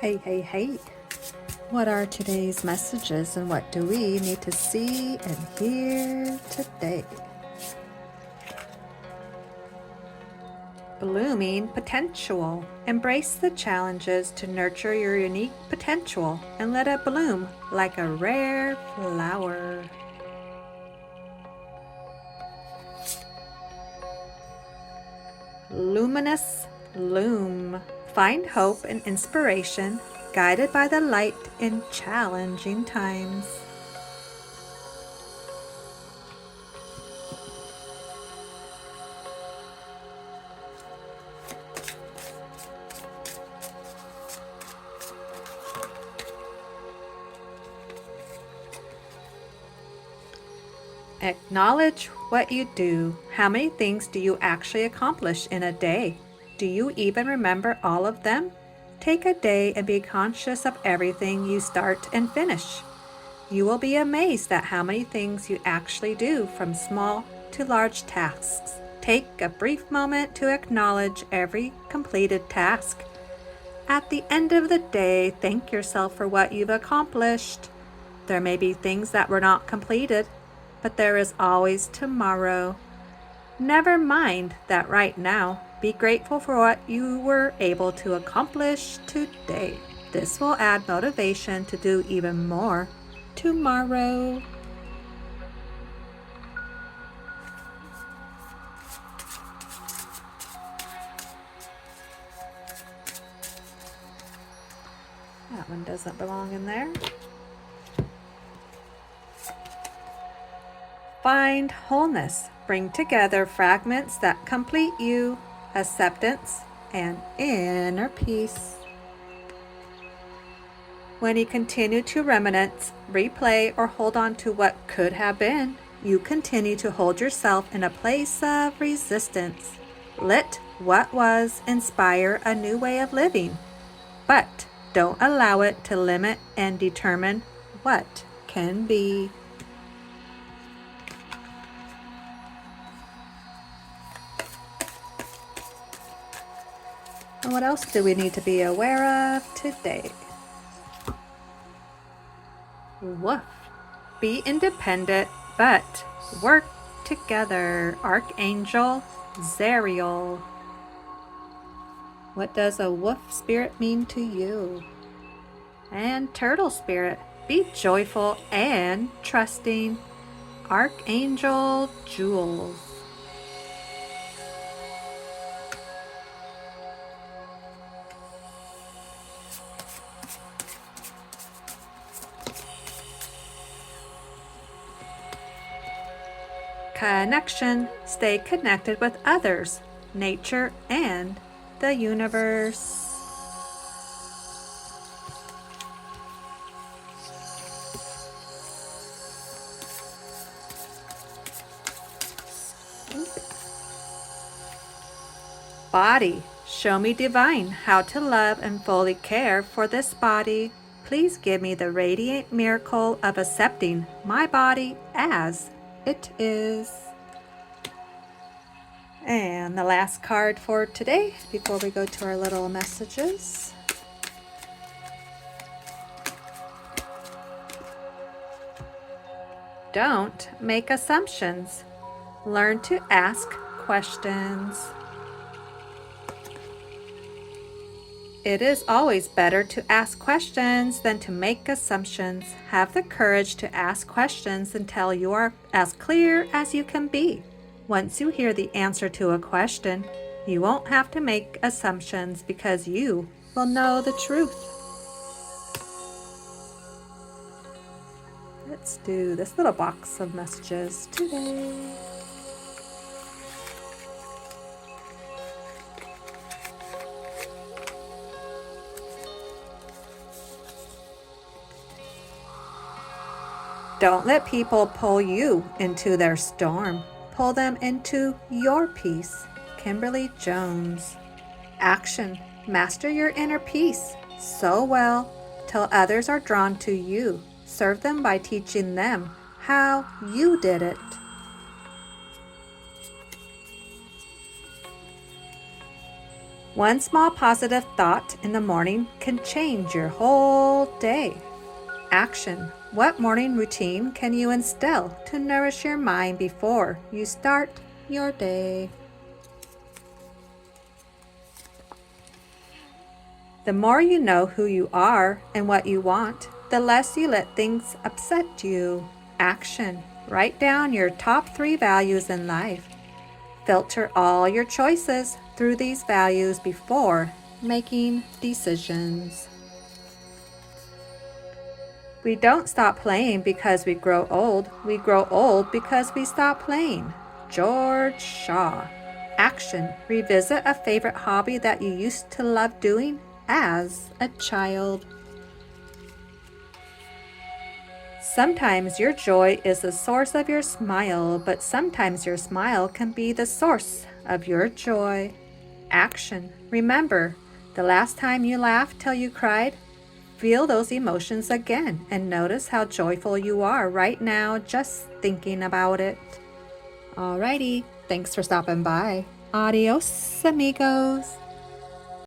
Hey, hey, hey. What are today's messages and what do we need to see and hear today? Blooming potential. Embrace the challenges to nurture your unique potential and let it bloom like a rare flower. Luminous loom. Find hope and inspiration, guided by the light in challenging times. Acknowledge what you do. How many things do you actually accomplish in a day? Do you even remember all of them? Take a day and be conscious of everything you start and finish. You will be amazed at how many things you actually do, from small to large tasks. Take a brief moment to acknowledge every completed task. At the end of the day, thank yourself for what you've accomplished. There may be things that were not completed, but there is always tomorrow. Never mind that right now. Be grateful for what you were able to accomplish today. This will add motivation to do even more tomorrow. That one doesn't belong in there. Find wholeness. Bring together fragments that complete you, acceptance, and inner peace. When you continue to reminisce, replay, or hold on to what could have been, you continue to hold yourself in a place of resistance. Let what was inspire a new way of living, but don't allow it to limit and determine what can be. And what else do we need to be aware of today? Woof. Be independent, but work together. Archangel Zariel. What does a wolf spirit mean to you? And turtle spirit. Be joyful and trusting. Archangel Jules. Connection. Stay connected with others, nature, and the universe. Body. Show me divine how to love and fully care for this body. Please give me the radiant miracle of accepting my body as it is. And the last card for today before we go to our little messages. Don't make assumptions. Learn to ask questions. It is always better to ask questions than to make assumptions. Have the courage to ask questions until you are as clear as you can be. Once you hear the answer to a question, you won't have to make assumptions because you will know the truth. Let's do this little box of messages today. Don't let people pull you into their storm. Pull them into your peace. Kimberly Jones. Action. Master your inner peace so well till others are drawn to you. Serve them by teaching them how you did it. One small positive thought in the morning can change your whole day. Action. What morning routine can you instill to nourish your mind before you start your day? The more you know who you are and what you want, the less you let things upset you. Action. Write down your top 3 values in life. Filter all your choices through these values before making decisions. We don't stop playing because we grow old. We grow old because we stop playing. George Shaw. Action. Revisit a favorite hobby that you used to love doing as a child. Sometimes your joy is the source of your smile, but sometimes your smile can be the source of your joy. Action. Remember, the last time you laughed till you cried? Feel those emotions again and notice how joyful you are right now just thinking about it. Alrighty, thanks for stopping by. Adios, amigos.